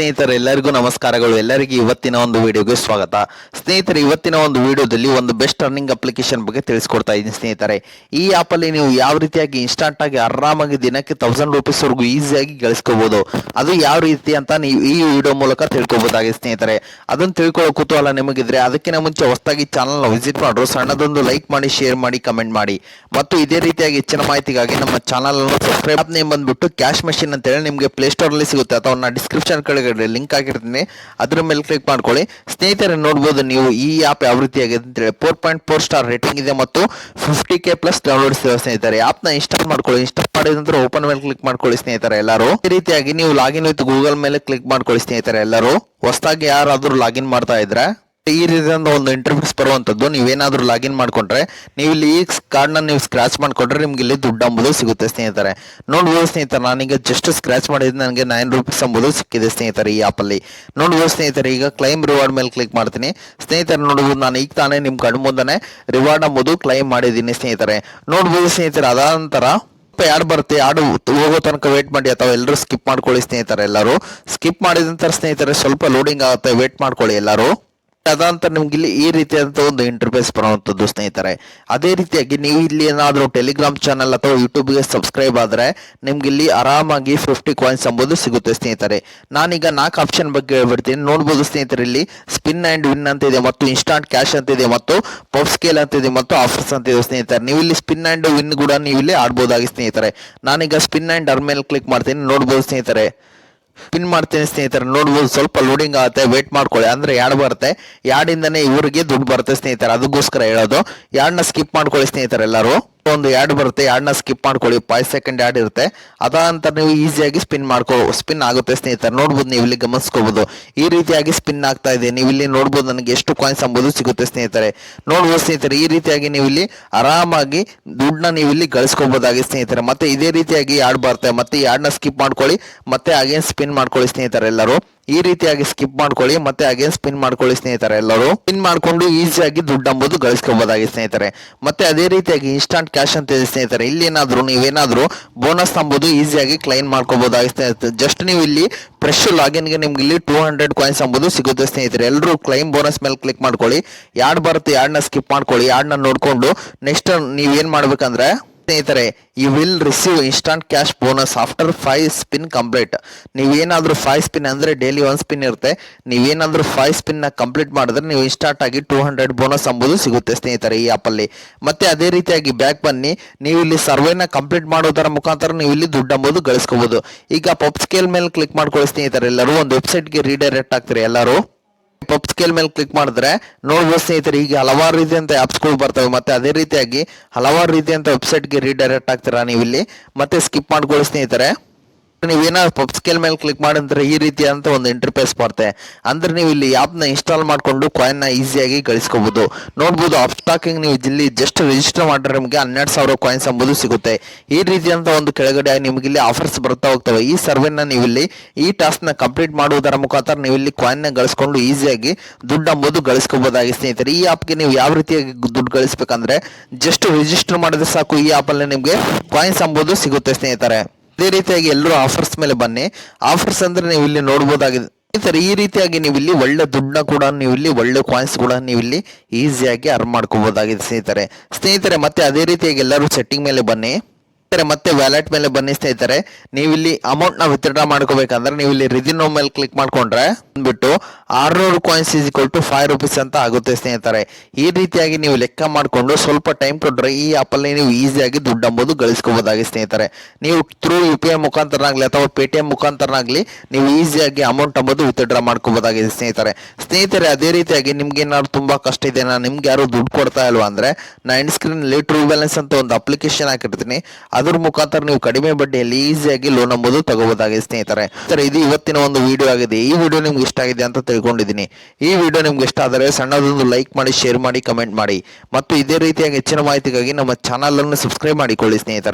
ಸ್ನೇಹಿತರೆ ಎಲ್ಲರಿಗೂ ನಮಸ್ಕಾರಗಳು. ಎಲ್ಲರಿಗೂ ಇವತ್ತಿನ ಒಂದು ವಿಡಿಯೋಗೆ ಸ್ವಾಗತ. ಸ್ನೇಹಿತರೆ, ಇವತ್ತಿನ ಒಂದು ವಿಡಿಯೋದಲ್ಲಿ ಒಂದು ಬೆಸ್ಟ್ ಅರ್ನಿಂಗ್ ಅಪ್ಲಿಕೇಶನ್ ಬಗ್ಗೆ ತಿಳಿಸ್ಕೊಡ್ತಾ ಇದ್ದೀನಿ. ಸ್ನೇಹಿತರೆ, ಈ ಆಪ್ ಅಲ್ಲಿ ನೀವು ಯಾವ ರೀತಿಯಾಗಿ ಇನ್ಸ್ಟಾಂಟ್ ಆಗಿ ಆರಾಮಾಗಿ ದಿನಕ್ಕೆ 1000 ರೂಪೀಸ್ ವರೆಗೂ ಈಸಿಯಾಗಿ ಗಳಿಸ್ಕೋಬಹುದು. ಅದು ಯಾವ ರೀತಿ ಅಂತ ನೀವು ಈ ವಿಡಿಯೋ ಮೂಲಕ ತಿಳ್ಕೊಬಹುದಾಗಿದೆ. ಸ್ನೇಹಿತರೆ, ಅದನ್ನು ತಿಳ್ಕೊಳ್ಳೋ ಕುತೂಹಲ ನಿಮಗಿದ್ರೆ ಅದಕ್ಕಿಂತ ಮುಂಚೆ ಹೊಸದಾಗಿ ಚಾನಲ್ ವಿಸಿಟ್ ಮಾಡ್ರು, ಸಣ್ಣದೊಂದು ಲೈಕ್ ಮಾಡಿ, ಶೇರ್ ಮಾಡಿ, ಕಮೆಂಟ್ ಮಾಡಿ. ಮತ್ತು ಇದೇ ರೀತಿಯಾಗಿ ಹೆಚ್ಚಿನ ಮಾಹಿತಿಗಾಗಿ ನಮ್ಮ ಚಾನಲ್ ಅನ್ನು ಸಬ್ಸ್ಕ್ರೈಬ್ ನೇಮ್ ಬಂದ್ಬಿಟ್ಟು ಕ್ಯಾಶ್ ಮೆಷಿನ್ ಅಂತ ಹೇಳಿ ನಿಮಗೆ ಪ್ಲೇ ಸ್ಟೋರ್ ಅಲ್ಲಿ ಸಿಗುತ್ತೆ, ಅಥವಾ ನಾನು ಡಿಸ್ಕ್ರಿಪ್ಷನ್ ಕೆಳಗಡೆ ಲಿಂಕ್ ಆಗಿರ್ತೀನಿ, ಅದ್ರ ಮೇಲೆ ಕ್ಲಿಕ್ ಮಾಡ್ಕೊಳ್ಳಿ. ಸ್ನೇಹಿತರೆ, ನೋಡಬಹುದು ನೀವು ಈ ಆಪ್ ಯಾವ ರೀತಿಯಾಗಿದೆ ಅಂತ ಹೇಳಿ 4.4 ಸ್ಟಾರ್ ರೇಟಿಂಗ್ ಇದೆ ಮತ್ತು 50K ಪ್ಲಸ್ ಡೌನ್ಲೋಡ್ಸ್ ಇದೆ. ಸ್ನೇಹಿತರೆ, ಆಪ್ ನ ಇನ್ಸ್ಟಾಲ್ ಮಾಡ್ಕೊಳ್ಳಿ. ಇನ್ಸ್ಟಾಲ್ ಮಾಡಿದ ನಂತರ ಓಪನ್ ಮೇಲೆ ಕ್ಲಿಕ್ ಮಾಡ್ಕೊಳ್ಳಿ. ಸ್ನೇಹಿತರೆ, ಎಲ್ಲರೂ ಈ ರೀತಿಯಾಗಿ ನೀವು ಲಾಗಿನ್ ವಿತ್ ಗೂಗಲ್ ಮೇಲೆ ಕ್ಲಿಕ್ ಮಾಡ್ಕೊಳ್ಳಿ. ಸ್ನೇಹಿತರೆ, ಎಲ್ಲರೂ ಹೊಸದಾಗಿ ಯಾರಾದ್ರೂ ಲಾಗಿನ್ ಮಾಡ್ತಾ ಇದ್ರೆ ಈ ರೀತಿಯಿಂದ ಒಂದು ಇಂಟರ್ಫೇಸ್ ಬರುವಂತದ್ದು. ನೀವೇನಾದ್ರೂ ಲಾಗಿನ್ ಮಾಡ್ಕೊಂಡ್ರೆ ನೀವು ಇಲ್ಲಿ ಈ ಕಾರ್ಡ್ ನ ನೀವು ಸ್ಕ್ರಾಚ್ ಮಾಡ್ಕೊಂಡ್ರೆ ನಿಮ್ಗೆ ಇಲ್ಲಿ ದುಡ್ಡು ಅಂಬುದು ಸಿಗುತ್ತೆ. ಸ್ನೇಹಿತರೆ, ನೋಡ್ಬೋದು ಸ್ನೇಹಿತರೆ, ನಾನೀಗ ಜಸ್ಟ್ ಸ್ಕ್ರಾಚ್ ಮಾಡಿದ್ರೆ ನನಗೆ 9 ರೂಪೀಸ್ ಅಂಬುದು ಸಿಕ್ಕಿದೆ. ಸ್ನೇಹಿತರೆ, ಈ ಆಪ್ ಅಲ್ಲಿ ನೋಡ್ಬೋದು. ಸ್ನೇಹಿತರೆ, ಈಗ ಕ್ಲೈಮ್ ರಿವಾರ್ಡ್ ಮೇಲೆ ಕ್ಲಿಕ್ ಮಾಡ್ತೀನಿ. ಸ್ನೇಹಿತರೆ, ನೋಡ್ಬೋದು ನಾನು ಈಗ ತಾನೇ ನಿಮ್ ಕಣ್ಣು ಮುಂದೆ ರಿವಾರ್ಡ್ ಅಂಬುದು ಕ್ಲೈಮ್ ಮಾಡಿದ್ದೀನಿ. ಸ್ನೇಹಿತರೆ, ನೋಡ್ಬೋದು ಸ್ನೇಹಿತರೆ, ಅದಾದ ನಂತರ ಯಾಡ್ ಬರುತ್ತೆ, ಯಾಡು ಹೋಗೋ ತನಕ ವೇಟ್ ಮಾಡಿ, ಅಥವಾ ಎಲ್ಲರೂ ಸ್ಕಿಪ್ ಮಾಡ್ಕೊಳ್ಳಿ. ಸ್ನೇಹಿತರೆ, ಎಲ್ಲರೂ ಸ್ಕಿಪ್ ಮಾಡಿದ ನಂತರ ಸ್ನೇಹಿತರೆ ಸ್ವಲ್ಪ ಲೋಡಿಂಗ್ ಆಗುತ್ತೆ, ವೇಟ್ ಮಾಡ್ಕೊಳ್ಳಿ ಎಲ್ಲರೂ. ಅದಂತರ ನಿಮ್ಗೆ ಇಲ್ಲಿ ಈ ರೀತಿಯಾದಂತ ಒಂದು ಇಂಟರ್ಫೇಸ್ ಬರುವಂತದ್ದು. ಸ್ನೇಹಿತರೆ, ಅದೇ ರೀತಿಯಾಗಿ ನೀವು ಇಲ್ಲಿ ಏನಾದ್ರೂ ಟೆಲಿಗ್ರಾಮ್ ಚಾನಲ್ ಅಥವಾ ಯೂಟ್ಯೂಬ್ಗೆ ಸಬ್ಸ್ಕ್ರೈಬ್ ಆದ್ರೆ ನಿಮ್ಗೆ ಇಲ್ಲಿ ಆರಾಮಾಗಿ 50 ಕಾಯಿನ್ಸ್ ಎಂಬುದು ಸಿಗುತ್ತೆ. ಸ್ನೇಹಿತರೆ, ನಾನೀಗ 4 ಆಪ್ಷನ್ ಬಗ್ಗೆ ಹೇಳ್ಬಿಡ್ತೀನಿ. ನೋಡ್ಬೋದು ಸ್ನೇಹಿತರೆ, ಇಲ್ಲಿ ಸ್ಪಿನ್ ಅಂಡ್ ವಿನ್ ಅಂತ ಇದೆ, ಮತ್ತು ಇನ್ಸ್ಟಾಂಟ್ ಕ್ಯಾಶ್ ಅಂತ ಇದೆ, ಮತ್ತು ಪಫ್ ಸ್ಕೇಲ್ ಅಂತ ಇದೆ, ಮತ್ತು ಆಫರ್ಸ್ ಅಂತ ಇದೆ. ಸ್ನೇಹಿತರೆ, ನೀವು ಇಲ್ಲಿ ಸ್ಪಿನ್ ಅಂಡ್ ವಿನ್ ಕೂಡ ನೀವು ಇಲ್ಲಿ ಆಡ್ಬೋದಾಗಿ. ಸ್ನೇಹಿತರೆ, ನಾನೀಗ ಸ್ಪಿನ್ ಅಂಡ್ ಅರ್ ಮೇಲೆ ಕ್ಲಿಕ್ ಮಾಡ್ತೀನಿ. ನೋಡ್ಬೋದು ಸ್ನೇಹಿತರೆ, ಪಿನ್ ಮಾಡ್ತೀನಿ. ಸ್ನೇಹಿತರೆ, ನೋಡ್ಬೋದು ಸ್ವಲ್ಪ ಲೋಡಿಂಗ್ ಆಗುತ್ತೆ, ವೇಟ್ ಮಾಡ್ಕೊಳ್ಳಿ. ಅಂದ್ರೆ ಯಾಡ್ ಬರುತ್ತೆ, ಯಾಡಿಂದನೇ ಇವರಿಗೆ ದುಡ್ಡು ಬರುತ್ತೆ. ಸ್ನೇಹಿತರೆ, ಅದಕ್ಕೋಸ್ಕರ ಹೇಳೋದು. ಯಾಡ್ನ ಸ್ಕಿಪ್ ಮಾಡ್ಕೊಳ್ಳಿ. ಸ್ನೇಹಿತರೆ, ಎಲ್ಲರೂ ಒಂದು ಯಾಡ್ ಬರುತ್ತೆ, ಯಾಡ್ನ ಸ್ಕಿಪ್ ಮಾಡ್ಕೊಳ್ಳಿ. 5 ಸೆಕೆಂಡ್ ಯಾಡ್ ಇರುತ್ತೆ, ಅದಂತ ನೀವು ಈಸಿಯಾಗಿ ಸ್ಪಿನ್ ಆಗುತ್ತೆ. ಸ್ನೇಹಿತರೆ, ನೋಡ್ಬೋದು, ನೀವು ಇಲ್ಲಿ ಗಮನಿಸ್ಕೋಬಹುದು ಈ ರೀತಿಯಾಗಿ ಸ್ಪಿನ್ ಆಗ್ತಾ ಇದೆ. ನೀವು ಇಲ್ಲಿ ನೋಡ್ಬೋದು ನನಗೆ ಎಷ್ಟು ಕಾಯಿನ್ಸ್ ಅಂಬುದು ಸಿಗುತ್ತೆ. ಸ್ನೇಹಿತರೆ, ನೋಡ್ಬೋದು ಸ್ನೇಹಿತರೆ, ಈ ರೀತಿಯಾಗಿ ನೀವು ಇಲ್ಲಿ ಆರಾಮಾಗಿ ದುಡ್ಡನ್ನ ನೀವು ಇಲ್ಲಿ ಗಳಿಸ್ಕೋಬಹುದಾಗಿ. ಸ್ನೇಹಿತರೆ, ಮತ್ತೆ ಇದೇ ರೀತಿಯಾಗಿ ಯಾಡ್ ಬರುತ್ತೆ, ಮತ್ತೆ ಯಾಡ್ನ ಸ್ಕಿಪ್ ಮಾಡ್ಕೊಳ್ಳಿ, ಮತ್ತೆ ಅಗೇನ್ ಸ್ಪಿನ್ ಮಾಡ್ಕೊಳ್ಳಿ. ಸ್ನೇಹಿತರೆ, ಎಲ್ಲರೂ ಈ ರೀತಿಯಾಗಿ ಸ್ಕಿಪ್ ಮಾಡ್ಕೊಳ್ಳಿ, ಮತ್ತೆ ಅಗೇನ್ ಸ್ಪಿನ್ ಮಾಡ್ಕೊಳ್ಳಿ. ಸ್ನೇಹಿತರೆ, ಎಲ್ಲರೂ ಸ್ಪಿನ್ ಮಾಡ್ಕೊಂಡು ಈಸಿಯಾಗಿ ದುಡ್ಡು ಅಂಬುದು ಗಳಿಸ್ಕೋಬಹುದಾಗಿ. ಸ್ನೇಹಿತರೆ, ಮತ್ತೆ ಅದೇ ರೀತಿಯಾಗಿ ಇನ್ಸ್ಟಾಂಟ್ ಕ್ಯಾಶ್ ಅಂತ ಇದೆ. ಸ್ನೇಹಿತರೆ, ಇಲ್ಲಿ ನೀವೇನಾದ್ರೂ ಬೋನಸ್ ಅಂಬುದು ಈಸಿಯಾಗಿ ಕ್ಲೈಮ್ ಮಾಡ್ಕೋಬಹುದಾಗಿ. ಸ್ನೇಹಿತರೆ, ಜಸ್ಟ್ ನೀವು ಇಲ್ಲಿ ಫ್ರೆಶ್ ಲಾಗಿನ್ಗೆ ನಿಮ್ಗೆ ಇಲ್ಲಿ 200 ಕಾಯಿನ್ಸ್ ಅಂಬುದು ಸಿಗುತ್ತೆ. ಸ್ನೇಹಿತರೆ, ಎಲ್ಲರೂ ಕ್ಲೈಮ್ ಬೋನಸ್ ಮೇಲೆ ಕ್ಲಿಕ್ ಮಾಡ್ಕೊಳ್ಳಿ. ಯಾಡ್ ಬರುತ್ತೆ, ಯಾಡ್ನ ಸ್ಕಿಪ್ ಮಾಡ್ಕೊಳ್ಳಿ. ಯಾಡ್ನ ನೋಡ್ಕೊಂಡು ನೆಕ್ಸ್ಟ್ ನೀವೇನ್ ಮಾಡ್ಬೇಕಂದ್ರೆ ಸ್ನೇಹಿತರೆ, you will receive instant cash bonus after 5 spin complete. ನೀವೇನಾದ್ರೂ 5 ಸ್ಪಿನ್ ಅಂದ್ರೆ ಡೈಲಿ 1 ಸ್ಪಿನ್ ಇರುತ್ತೆ, ನೀವೇನಾದ್ರೂ 5 ಸ್ಪಿನ್ ನ ಕಂಪ್ಲೀಟ್ ಮಾಡಿದ್ರೆ ನೀವು ಇನ್ಸ್ಟಾಂಟ್ ಆಗಿ 200 ಬೋನಸ್ ಅಂಬುದು ಸಿಗುತ್ತೆ. ಸ್ನೇಹಿತರೆ, ಈ ಆಪ್ ಅಲ್ಲಿ ಮತ್ತೆ ಅದೇ ರೀತಿಯಾಗಿ ಬ್ಯಾಕ್ ಬನ್ನಿ. ನೀವು ಇಲ್ಲಿ ಸರ್ವೇನ ಕಂಪ್ಲೀಟ್ ಮಾಡೋದರ ಮುಖಾಂತರ ನೀವು ಇಲ್ಲಿ ದುಡ್ಡು ಅಂಬುದು ಗಳಿಸ್ಕೋಬಹುದು. ಈಗ ಪಪ್ ಸ್ಕೇಲ್ ಮೇಲೆ ಕ್ಲಿಕ್ ಮಾಡ್ಕೊಳ್ಳಿ. ಸ್ನೇಹಿತರೆ, ಎಲ್ಲರೂ ಒಂದು ವೆಬ್ಸೈಟ್ಗೆ ರೀಡೈರೆಕ್ಟ್ ಆಗ್ತಾರೆ. ಎಲ್ಲರೂ ಪಪ್ ಸ್ಕೇಲ್ ಮೇಲೆ ಕ್ಲಿಕ್ ಮಾಡಿದ್ರೆ ನೋಡ್ಬೋದು ಸ್ನೇಹಿತರೆ, ಈಗ ಹಲವಾರು ರೀತಿಯಂತ ಆಪ್ಸ್ಗಳು ಬರ್ತವೆ, ಮತ್ತೆ ಅದೇ ರೀತಿಯಾಗಿ ಹಲವಾರು ರೀತಿಯಂತ ವೆಬ್ಸೈಟ್ಗೆ ರೀಡೈರೆಕ್ಟ್ ಆಗ್ತೀರಾ. ನೀವು ಇಲ್ಲಿ ಮತ್ತೆ ಸ್ಕಿಪ್ ಮಾಡ್ಕೊಳ್ಳಿ. ಸ್ನೇಹಿತರೆ, ನೀವೇನಾದ್ರು ಪಬ್ ಸ್ಕೇಲ್ ಮೇಲೆ ಕ್ಲಿಕ್ ಮಾಡಿದ್ರೆ ಈ ರೀತಿಯಾದಂತ ಒಂದು ಇಂಟರ್ಫೇಸ್ ಬರುತ್ತೆ. ಅಂದ್ರೆ ನೀವು ಇಲ್ಲಿ ಆಪ್ ನ ಇನ್ಸ್ಟಾಲ್ ಮಾಡ್ಕೊಂಡು ಕಾಯಿನ್ ನ ಈಸಿಯಾಗಿ ಗಳಿಸ್ಕೋಬಹುದು. ನೋಡ್ಬೋದು, ಆಫ್ ಸ್ಟಾಕಿಂಗ್ ನೀವು ಇಲ್ಲಿ ಜಸ್ಟ್ ರಿಜಿಸ್ಟರ್ ಮಾಡಿದ್ರೆ ನಿಮಗೆ 12,000 ಕಾಯಿನ್ಸ್ ಎಂಬುದು ಸಿಗುತ್ತೆ. ಈ ರೀತಿಯಂತ ಒಂದು ಕೆಳಗಡೆ ನಿಮಗೆ ಇಲ್ಲಿ ಆಫರ್ಸ್ ಬರ್ತಾ ಹೋಗ್ತವೆ. ಈ ಸರ್ವೆನ ನೀವು ಇಲ್ಲಿ ಈ ಟಾಸ್ಕ್ ನ ಕಂಪ್ಲೀಟ್ ಮಾಡುವುದರ ಮುಖಾಂತರ ನೀವು ಇಲ್ಲಿ ಕಾಯಿನ್ ನ ಗಳಿಸ್ಕೊಂಡು ಈಸಿಯಾಗಿ ದುಡ್ಡು ಅಂಬುದು ಗಳಿಸ್ಕೋಬಹುದಾಗಿ. ಸ್ನೇಹಿತರೆ, ಈ ಆಪ್ಗೆ ನೀವು ಯಾವ ರೀತಿಯಾಗಿ ದುಡ್ಡು ಗಳಿಸ್ಬೇಕಂದ್ರೆ ಜಸ್ಟ್ ರಿಜಿಸ್ಟರ್ ಮಾಡಿದ್ರೆ ಸಾಕು, ಈ ಆಪ್ ಅಲ್ಲಿ ನಿಮಗೆ ಕಾಯಿನ್ಸ್ ಅಂಬುದು ಸಿಗುತ್ತೆ. ಸ್ನೇಹಿತರೆ, ಅದೇ ರೀತಿಯಾಗಿ ಎಲ್ಲರೂ ಆಫರ್ಸ್ ಮೇಲೆ ಬನ್ನಿ. ಆಫರ್ಸ್ ಅಂದ್ರೆ ನೀವು ಇಲ್ಲಿ ನೋಡಬಹುದಾಗಿದೆ. ಈ ರೀತಿಯಾಗಿ ನೀವು ಇಲ್ಲಿ ಒಳ್ಳೆ ದುಡ್ಡನ್ನ ಕೂಡ ನೀವು ಇಲ್ಲಿ ಒಳ್ಳೆ ಕಾಯಿನ್ಸ್ ಕೂಡ ನೀವು ಇಲ್ಲಿ ಈಸಿಯಾಗಿ ಅರ್ನ್ ಮಾಡ್ಕೋಬಹುದಾಗಿದೆ. ಸ್ನೇಹಿತರೆ, ಮತ್ತೆ ಅದೇ ರೀತಿಯಾಗಿ ಎಲ್ಲರೂ ಸೆಟ್ಟಿಂಗ್ ಮೇಲೆ ಬನ್ನಿ. ಮತ್ತೆ ವ್ಯಾಲೆಟ್ ಮೇಲೆ ಬನ್ನಿ. ಸ್ನೇಹಿತರೆ, ನೀವು ಇಲ್ಲಿ ಅಮೌಂಟ್ ನ ವಿತ್ಡ್ರಾ ಮಾಡ್ಕೋಬೇಕಂದ್ರೆ ನೀವು ಇಲ್ಲಿ ರಿದಿನೋ ಮೇಲೆ ಕ್ಲಿಕ್ ಮಾಡ್ಕೊಂಡ್ರೆ ಬಂದ್ಬಿಟ್ಟು 600 coins is equal to 5 rupees ಅಂತ ಆಗುತ್ತೆ. ಸ್ನೇಹಿತರೆ, ಈ ರೀತಿಯಾಗಿ ನೀವು ಲೆಕ್ಕ ಮಾಡಿಕೊಂಡು ಸ್ವಲ್ಪ ಟೈಮ್ ಕೊಟ್ರೆ ಈ ಆಪ್ ಅಲ್ಲಿ ನೀವು ಈಸಿಯಾಗಿ ದುಡ್ಡು ಅಂಬುದು ಗಳಿಸ್ಕೋಬಹುದಾಗಿ. ಸ್ನೇಹಿತರೆ, ನೀವು ಥ್ರೂ UPI ಮುಖಾಂತರನಾಗ್ಲಿ ಅಥವಾ ಪೇಟಿಎಂ ಮುಖಾಂತರನಾಗ್ಲಿ ನೀವು ಈಸಿಯಾಗಿ ಅಮೌಂಟ್ ಅಂಬುದು ವಿತ್ಡ್ರಾ ಮಾಡ್ಕೋಬಹುದಾಗಿದೆ. ಸ್ನೇಹಿತರೆ, ಅದೇ ರೀತಿಯಾಗಿ ನಿಮ್ಗೆ ಏನಾದ್ರು ತುಂಬಾ ಕಷ್ಟ ಇದೆ, ನಿಮ್ಗೆ ಯಾರು ದುಡ್ಡು ಕೊಡ್ತಾ ಇಲ್ವಾ ಅಂದ್ರೆ ನಾ ಎಂಡ್ ಸ್ಕ್ರೀನ್ ಅಲ್ಲಿ ಟ್ರೂ ಬ್ಯಾಲೆನ್ಸ್ ಅಂತ ಒಂದು ಅಪ್ಲಿಕೇಶನ್ ಹಾಕಿರ್ತೀನಿ. ಅದ್ರ ಮುಖಾಂತರ ನೀವು ಕಡಿಮೆ ಬಡ್ಡಿಯಲ್ಲಿ ಈಸಿಯಾಗಿ ಲೋನ್ ಅಂಬುದು ತಗೋಬಹುದಾಗಿದೆ. ಸ್ನೇಹಿತರೆ, ಇದು ಇವತ್ತಿನ ಒಂದು ವಿಡಿಯೋ ಆಗಿದೆ. ಈ ವಿಡಿಯೋ ನಿಮ್ಗೆ ಇಷ್ಟ ಆಗಿದೆ ಅಂತ ತಿಳ್ಕೊಂಡಿದ್ದೀನಿ. ಈ ವಿಡಿಯೋ ನಿಮ್ಗೆ ಇಷ್ಟ ಆದರೆ ಸಣ್ಣದೊಂದು ಲೈಕ್ ಮಾಡಿ, ಶೇರ್ ಮಾಡಿ, ಕಮೆಂಟ್ ಮಾಡಿ, ಮತ್ತು ಇದೇ ರೀತಿಯಾಗಿ ಹೆಚ್ಚಿನ ಮಾಹಿತಿಗಾಗಿ ನಮ್ಮ ಚಾನಲ್ ಅನ್ನು ಸಬ್ಸ್ಕ್ರೈಬ್ ಮಾಡಿಕೊಳ್ಳಿ. ಸ್ನೇಹಿತರೆ.